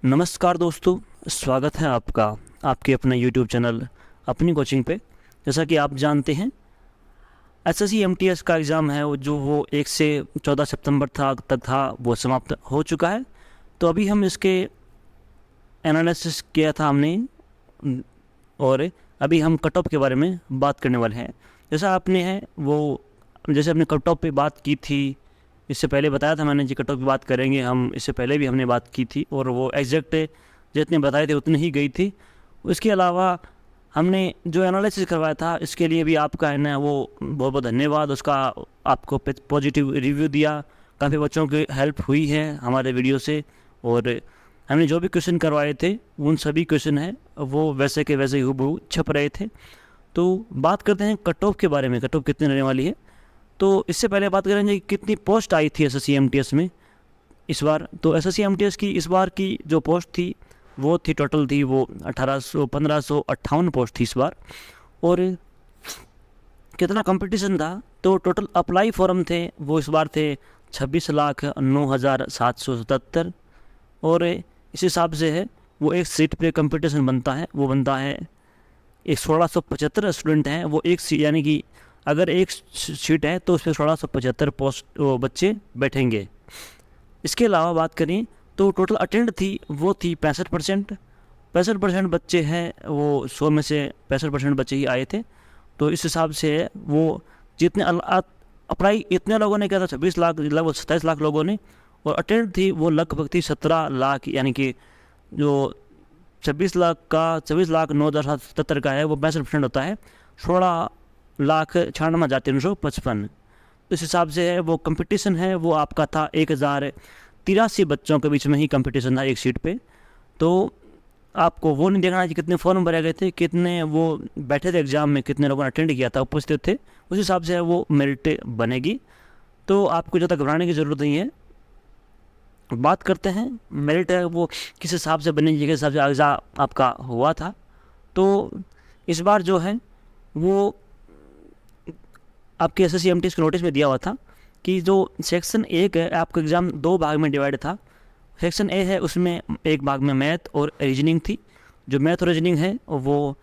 नमस्कार दोस्तों, स्वागत है आपका आपके अपने यूट्यूब चैनल अपनी कोचिंग पे। जैसा कि आप जानते हैं, एसएससी एमटीएस का एग्ज़ाम है वो 1 से 14 सितंबर तक था, वो समाप्त हो चुका है। तो अभी हम इसके एनालिसिस किया था हमने, और अभी हम कट ऑफ के बारे में बात करने वाले हैं। जैसे आपने कट ऑफ पे बात की थी, इससे पहले बताया था मैंने जी कट ऑफ की बात करेंगे हम। इससे पहले भी हमने बात की थी और वो एग्जैक्ट जितने बताए थे उतनी ही गई थी। उसके अलावा हमने जो एनालिसिस करवाया था, इसके लिए भी आपका है ना वो बहुत बहुत धन्यवाद। उसका आपको पॉजिटिव रिव्यू दिया, काफ़ी बच्चों की हेल्प हुई है हमारे वीडियो से। और हमने जो भी क्वेश्चन करवाए थे उन सभी क्वेश्चन हैं वो वैसे के वैसे हूबहू छप रहे थे। तो बात करते हैं कट ऑफ के बारे में, कट ऑफ कितनी रहने वाली है। तो इससे पहले बात करेंगे कि कितनी पोस्ट आई थी एसएससी एमटीएस में इस बार। तो एसएससी एमटीएस की इस बार की जो पोस्ट थी वो थी, टोटल थी वो 1558 पोस्ट थी इस बार। और कितना कंपटीशन था, तो टोटल अप्लाई फॉर्म थे वो इस बार थे 26,09,777। और इस हिसाब से है वो एक सीट पे कंपटीशन बनता है, वो बनता है एक 1675 स्टूडेंट हैं वो एक सीट, यानी कि अगर एक सीट है तो उस पर 1675 पोस्ट बच्चे बैठेंगे। इसके अलावा बात करें तो टोटल अटेंड थी वो थी 65%। 65% बच्चे हैं वो 100 में से 65% बच्चे ही आए थे। तो इस हिसाब से वो जितने अप्लाई इतने लोगों ने किया था 26 लाख, लगभग 27 लाख लोगों ने, और अटेंड थी वो लगभग थी 17 लाख, यानी कि जो 26,09,777 का है वो 65% होता है 16,96,355। इस हिसाब से है वो कंपटीशन है वो आपका था 1083 बच्चों के बीच में ही कंपटीशन था एक सीट पे। तो आपको वो नहीं देखना है कि कितने फॉर्म भरे गए थे, कितने वो बैठे थे एग्ज़ाम में, कितने लोगों ने अटेंड किया था, उपस्थित थे, उस हिसाब से वो मेरिट बनेगी। तो आपको ज़्यादा घबराने की ज़रूरत नहीं है। बात करते हैं मेरिट है वो किस हिसाब से बनेगी, किस हिसाब से एग्ज़ाम आपका हुआ था। तो इस बार जो है वो आपके एसएससी एमटीएस के नोटिस में दिया हुआ था कि जो सेक्शन 1 है आपका एग्ज़ाम 2 भाग में डिवाइड था। सेक्शन ए है उसमें एक भाग में मैथ और रीजनिंग थी। जो मैथ और रीजनिंग है वो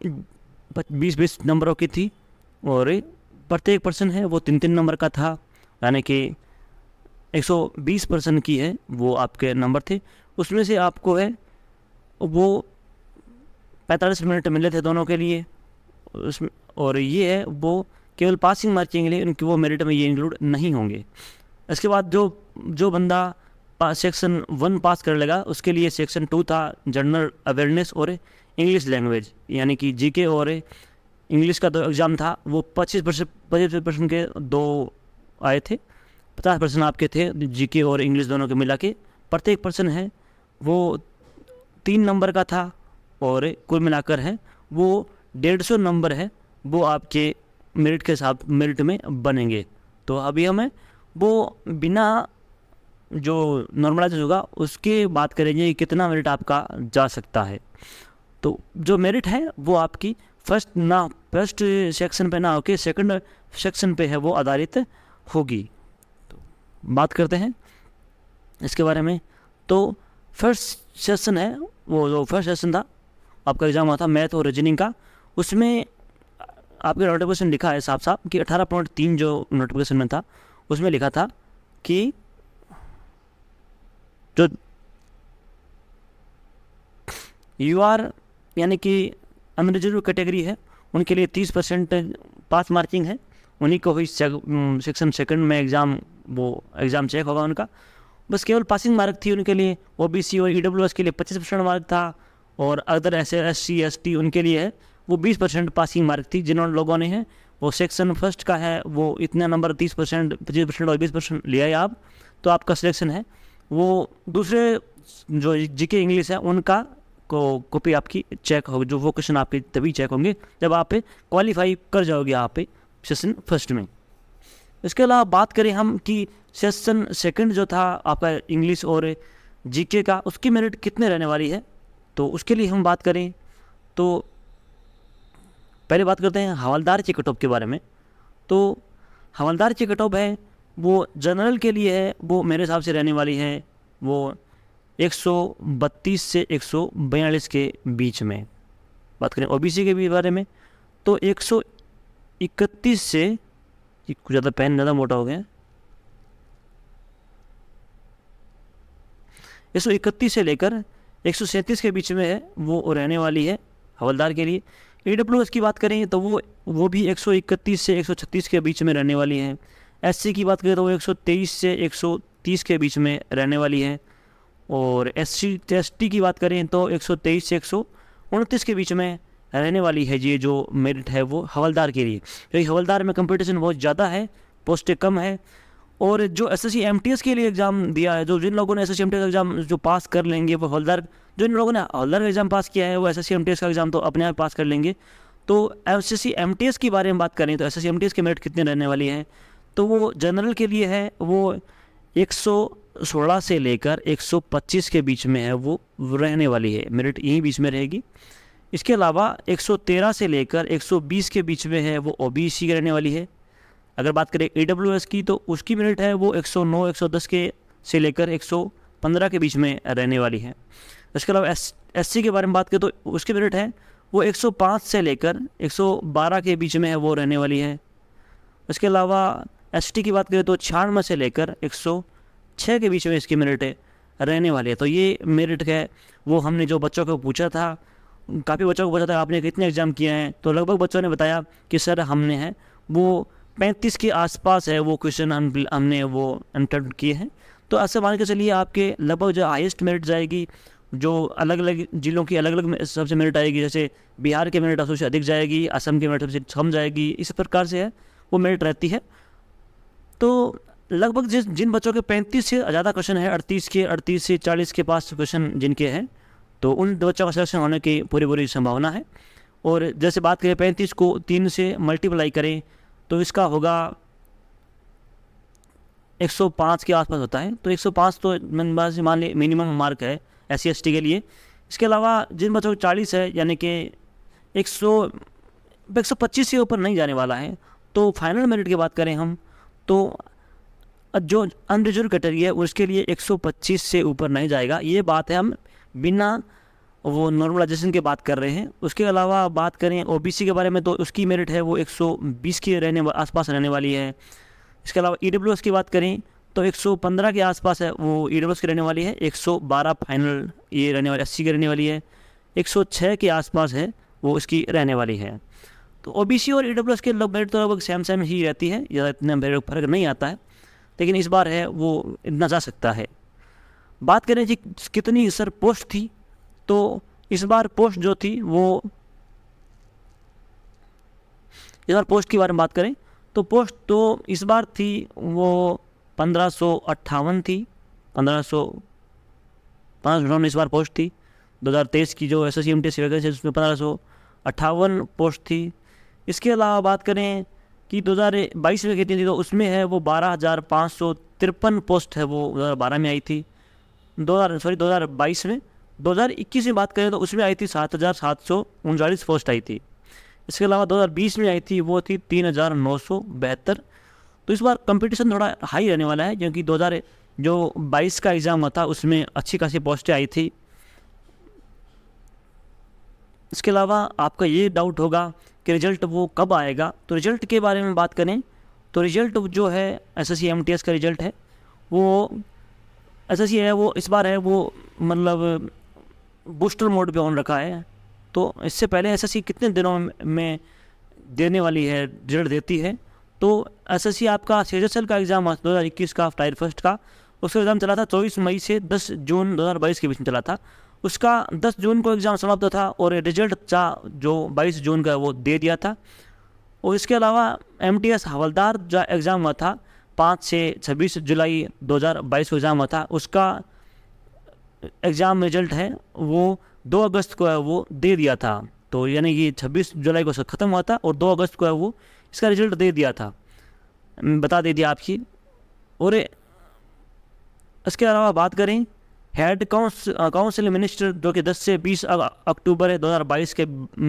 20-20 नंबरों की थी, और प्रत्येक पर्सन है वो 3-3 नंबर का था, यानी कि 120 पर्सन की है वो आपके नंबर थे। उसमें से आपको है वो 45 मिनट मिले थे दोनों के लिए उसमें। और ये है वो केवल पासिंग मार्किंग के लिए, उनकी वो मेरिट में ये इंक्लूड नहीं होंगे। इसके बाद जो जो बंदा सेक्शन 1 पास कर लेगा उसके लिए सेक्शन 2 था जनरल अवेयरनेस और इंग्लिश लैंग्वेज, यानी कि जीके और इंग्लिश का जो एग्ज़ाम था वो 25% के दो आए थे। 50% आपके थे जीके और इंग्लिश दोनों के मिला के। प्रत्येक पर्सन है वो 3 नंबर का था, और कुल मिलाकर है वो 150 नंबर है वो आपके मेरिट के साथ मेरिट में बनेंगे। तो अभी हमें वो बिना जो नॉर्मलाइज होगा उसके बात करेंगे कि कितना मेरिट आपका जा सकता है। तो जो मेरिट है वो आपकी फर्स्ट सेक्शन पे ना होके सेकंड सेक्शन पे है वो आधारित होगी। तो बात करते हैं इसके बारे में। तो फर्स्ट सेशन है वो, जो फर्स्ट सेशन था आपका एग्ज़ाम हुआ था मैथ और रीजनिंग का, उसमें आपके नोटिफिकेशन लिखा है साफ साफ कि 18.3 जो नोटिफिकेशन में था उसमें लिखा था कि जो यूआर यानी कि अनरिजर्व कैटेगरी है उनके लिए 30% पास मार्किंग है, उन्हीं को ही सेक्शन सेकंड में एग्ज़ाम चेक होगा उनका। बस केवल पासिंग मार्क थी उनके लिए। ओबीसी और ईडब्ल्यूएस के लिए 25% मार्क था, और अदर एससी एसटी उनके लिए है वो 20% पासिंग मार्क थी। जिन्होंने लोगों ने है वो सेक्शन फर्स्ट का है वो इतना नंबर 30%, 25% और 20% लिया है आप, तो आपका सिलेक्शन है वो। दूसरे जो जीके इंग्लिश है उनका कॉपी आपकी चेक होगी, जो वो क्वेश्चन आपके तभी चेक होंगे जब आप क्वालिफाई कर जाओगे आप सेशन फर्स्ट में। इसके अलावा बात करें हम कि सेशन सेकंड जो था आपका इंग्लिश और जीके का, उसकी मेरिट कितने रहने वाली है। तो उसके लिए हम बात करें तो पहले बात करते हैं हवलदार की कट ऑफ के बारे में। तो हवलदार की कट ऑफ है वो जनरल के लिए है वो मेरे हिसाब से रहने वाली है वो 132 से 142 के बीच में। बात करें ओबीसी के भी बारे में तो 131 से, कुछ ज़्यादा पेन ज़्यादा मोटा हो गया, 131 से लेकर 137 के बीच में है वो रहने वाली है हवलदार के लिए। AWS की बात करें तो वो भी 131 से 136 के बीच में रहने वाली है। SC की बात करें तो वो 123 से 130 के बीच में रहने वाली है। और ST की बात करें तो 123 से 129 के बीच में रहने वाली है ये जो मेरिट है वो हवलदार के लिए, क्योंकि हवलदार में कंपटीशन बहुत ज़्यादा है, पोस्टें कम है। और जो SSC MTS के लिए एग्ज़ाम दिया है, जो जिन लोगों ने SSC MTS एग्ज़ाम जो पास कर लेंगे वो हवलदार, जो इन लोगों ने हवलदार का एग्ज़ाम पास किया है वो SSC MTS का एग्ज़ाम तो अपने आप पास कर लेंगे। तो SSC MTS की बारे में बात करें तो SSC MTS के मेरिट कितने रहने वाली है, तो वो जनरल के लिए है वो 116 से लेकर 125 के बीच में है वो रहने वाली है, मेरिट यहीं बीच में रहेगी। इसके अलावा 113 से लेकर 120 के बीच में है वो OBC की रहने वाली है। अगर बात करें AWS की तो उसकी मेरिट है वो 109 110 के से लेकर 115 के बीच में रहने वाली है। इसके अलावा SC के बारे में बात करें तो उसकी मेरिट है वो 105 से लेकर 112 के बीच में है वो रहने वाली है। इसके अलावा ST की बात करें तो 96 से लेकर 106 के बीच में इसकी मेरिट रहने वाली है। तो ये मेरिट है वो हमने जो बच्चों को पूछा था, काफ़ी बच्चों को पूछा था आपने कितने एग्ज़ाम किए हैं, तो लगभग बच्चों ने बताया कि सर हमने है वो 35 के आसपास है वो क्वेश्चन हमने वो अटेम्प्ट किए हैं। तो ऐसे मान के चलिए आपके लगभग जो हाईएस्ट मेरिट जाएगी, जो अलग अलग जिलों की अलग अलग सबसे मेरिट आएगी, जैसे बिहार के मेरिट सबसे अधिक जाएगी, असम की मेरिट सबसे कम जाएगी, इस प्रकार से है वो मेरिट रहती है। तो लगभग जिन बच्चों के 35 से ज़्यादा क्वेश्चन है, 38 से 40 के पास क्वेश्चन जिनके हैं, तो उन बच्चों का सिलेक्शन होने की पूरी संभावना है। और जैसे बात करें 35 को 3 से मल्टीप्लाई करें तो इसका होगा 105 के आसपास होता है। तो 105 तो मान ली मिनिमम मार्क है SC ST के लिए। इसके अलावा जिन बच्चों को 40 है यानी कि 125 से ऊपर नहीं जाने वाला है, तो फाइनल मेरिट की बात करें हम तो जो अनरिजर्व कैटेगरी है उसके लिए 125 से ऊपर नहीं जाएगा। ये बात है हम बिना वो नॉर्मलाइजेशन की बात कर रहे हैं। उसके अलावा बात करें OBC के बारे में तो उसकी मेरिट है वो 120 के आसपास रहने वाली है। इसके अलावा EWS की बात करें तो 115 के आसपास है वो EWS की रहने वाली है। 112 फाइनल ये रहने वाली SC की रहने वाली है। 106 के आसपास है वो इसकी रहने वाली है। तो OBC और EWS के मेरिट तो लगभग सेम ही रहती है, ज़्यादा इतना फर्क नहीं आता है, लेकिन इस बार है वो इतना जा सकता है। बात करें जी कितनी सर पोस्ट थी, तो इस बार पोस्ट जो थी वो, इस बार पोस्ट के बारे में बात करें तो पोस्ट तो इस बार थी वो 1558 थी, 1558 इस बार पोस्ट थी। 2023 की जो SSC MTS वैकेंसी है उसमें 1558 पोस्ट थी। इसके अलावा बात करें कि 2022 में कितनी थी, तो उसमें है वो 12,553 पोस्ट है वो 2012 में आई थी। 2022 में 2021 में बात करें तो उसमें आई थी 7,739 पोस्ट आई थी। इसके अलावा 2020 में आई थी वो थी 3,972। तो इस बार कंपटीशन थोड़ा हाई रहने वाला है, क्योंकि 2022 का एग्ज़ाम हुआ था उसमें अच्छी खासी पोस्टें आई थी। इसके अलावा आपका ये डाउट होगा कि रिज़ल्ट वो कब आएगा, तो रिज़ल्ट के बारे में बात करें तो रिज़ल्ट जो है SSC MTS का रिज़ल्ट है वो SSC है वो इस बार है वो मतलब बूस्टर मोड पे ऑन रखा है। तो इससे पहले SSC कितने दिनों में देने वाली है, रिजल्ट देती है, तो SSC आपका CHSL का एग्ज़ाम 2021 का टायर फर्स्ट का उसका एग्ज़ाम चला था 24 मई से 10 जून 2022 के बीच में चला था। उसका 10 जून को एग्ज़ाम समाप्त था और रिजल्ट जो 22 जून का वो दे दिया था। और इसके अलावा MTS हवलदार जो एग्ज़ाम हुआ था 5 से 26 जुलाई 2022 को एग्ज़ाम हुआ था, उसका एग्ज़ाम रिजल्ट है वो 2 अगस्त को है वो दे दिया था। तो यानी कि 26 जुलाई को ख़त्म हुआ था और 2 अगस्त को है वो इसका रिजल्ट दे दिया था, बता दे दिया आपकी। और इसके अलावा बात करें हेड काउंसिल मिनिस्टर जो कि 10 से 20 अक्टूबर 2022 के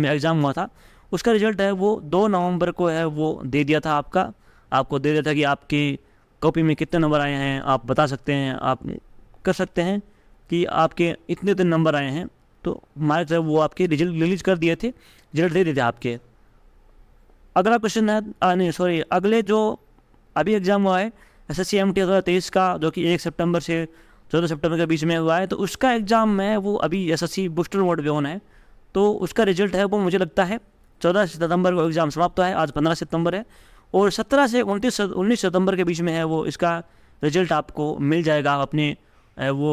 एग्ज़ाम हुआ था, उसका रिजल्ट है वो 2 नवंबर को है वो दे दिया था आपको दे दिया था कि आपकी कॉपी में कितने नंबर आए हैं आप बता सकते हैं, आप कर सकते हैं कि आपके इतने इतने नंबर आए हैं, तो हमारे तरफ वो आपके रिजल्ट रिलीज कर दिए थे, रिजल्ट दे दिए थे आपके। अगला क्वेश्चन है नहीं सॉरी, अगले जो अभी एग्ज़ाम हुआ है SSC MT 2023 का, जो कि 1 सितंबर से 14 सितंबर के बीच में हुआ है, तो उसका एग्ज़ाम है वो अभी SSC बूस्टर मोड पे होना है। तो उसका रिजल्ट है वो मुझे लगता है 14 सितंबर को एग्ज़ाम समाप्त हुआ है, आज 15 सितंबर है, और 17 से 19 सितंबर के बीच में है वो इसका रिजल्ट आपको मिल जाएगा। आप अपने वो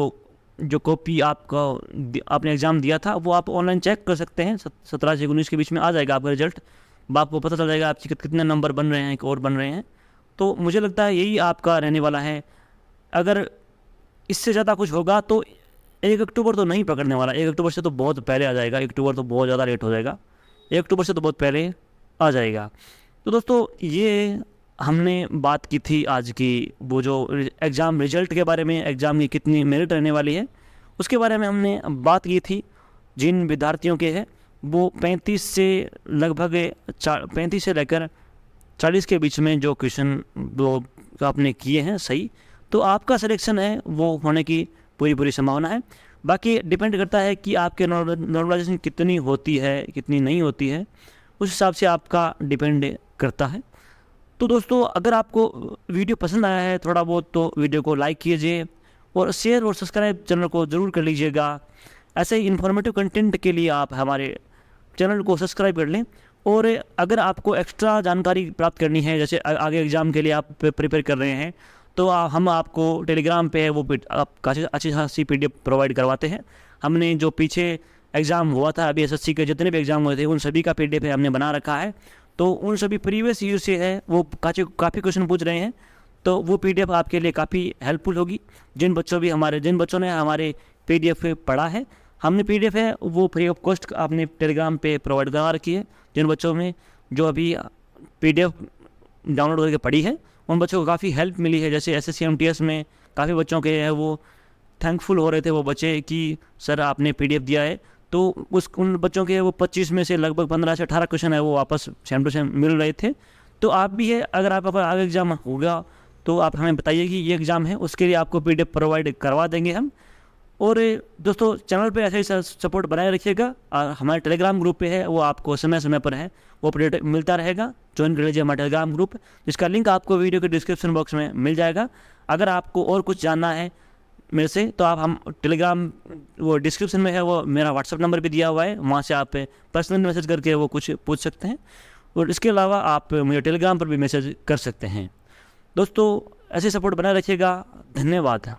जो कॉपी आपका आपने एग्ज़ाम दिया था वो आप ऑनलाइन चेक कर सकते हैं। 17 से 19 के बीच में आ जाएगा आपका रिजल्ट, आपको पता चल जाएगा आपके कितने नंबर बन रहे हैं और बन रहे हैं। तो मुझे लगता है यही आपका रहने वाला है। अगर इससे ज़्यादा कुछ होगा तो 1 अक्टूबर तो नहीं पकड़ने वाला, 1 अक्टूबर से तो बहुत पहले आ जाएगा, 1 अक्टूबर तो बहुत ज़्यादा लेट हो जाएगा, 1 अक्टूबर से तो बहुत पहले आ जाएगा। तो दोस्तों ये हमने बात की थी आज की वो जो एग्ज़ाम रिजल्ट के बारे में, एग्ज़ाम की कितनी मेरिट रहने वाली है उसके बारे में हमने बात की थी। जिन विद्यार्थियों के हैं वो 35 से लगभग 35 से लेकर 40 के बीच में जो क्वेश्चन वो आपने किए हैं सही, तो आपका सिलेक्शन है वो होने की पूरी संभावना है। बाकी डिपेंड करता है कि आपके नॉर्मलाइजेशन कितनी होती है कितनी नहीं होती है, उस हिसाब से आपका डिपेंड करता है। तो दोस्तों अगर आपको वीडियो पसंद आया है थोड़ा बहुत तो वीडियो को लाइक कीजिए और शेयर और सब्सक्राइब चैनल को ज़रूर कर लीजिएगा। ऐसे ही इन्फॉर्मेटिव कंटेंट के लिए आप हमारे चैनल को सब्सक्राइब कर लें। और अगर आपको एक्स्ट्रा जानकारी प्राप्त करनी है, जैसे आगे एग्ज़ाम के लिए आप प्रिपेयर कर रहे हैं, तो हम आपको टेलीग्राम पे वो आप काफ़ी अच्छी खासी PDF प्रोवाइड करवाते हैं। हमने जो पीछे एग्ज़ाम हुआ था अभी SSC के जितने भी एग्ज़ाम हुए थे उन सभी का PDF हमने बना रखा है। तो उन सभी प्रीवियस ईयर से है वो काफ़ी क्वेश्चन पूछ रहे हैं, तो वो PDF आपके लिए काफ़ी हेल्पफुल होगी। जिन बच्चों ने हमारे PDF पढ़ा है, हमने PDF है वो फ्री ऑफ कॉस्ट आपने टेलीग्राम पे प्रोवाइड करा रखी है। जिन बच्चों में जो अभी PDF डाउनलोड करके पढ़ी है उन बच्चों को काफ़ी हेल्प मिली है। जैसे SSC MTS में काफ़ी बच्चों के है वो थैंकफुल हो रहे थे वो बच्चे कि सर आपने PDF दिया है, तो उन बच्चों के वो 25 में से लगभग 15 से 18 क्वेश्चन है वो वापस सेम टू सेम मिल रहे थे। तो आप भी है, अगर आपका आगे एग्ज़ाम होगा तो आप हमें बताइए कि ये एग्ज़ाम है, उसके लिए आपको PDF प्रोवाइड करवा देंगे हम। और दोस्तों चैनल पे ऐसे ही सपोर्ट बनाए रखिएगा। हमारे टेलीग्राम ग्रुप पे है वो आपको समय समय पर है वो अपडेट मिलता रहेगा। ज्वाइन कर लीजिए हमारा टेलीग्राम ग्रुप, जिसका लिंक आपको वीडियो के डिस्क्रिप्शन बॉक्स में मिल जाएगा। अगर आपको और कुछ जानना है मेरे से तो आप हम टेलीग्राम वो डिस्क्रिप्शन में है वो मेरा WhatsApp नंबर भी दिया हुआ है, वहाँ से आप पर्सनल मैसेज करके वो कुछ पूछ सकते हैं। और इसके अलावा आप मुझे टेलीग्राम पर भी मैसेज कर सकते हैं। दोस्तों ऐसे सपोर्ट बनाए रखिएगा। धन्यवाद।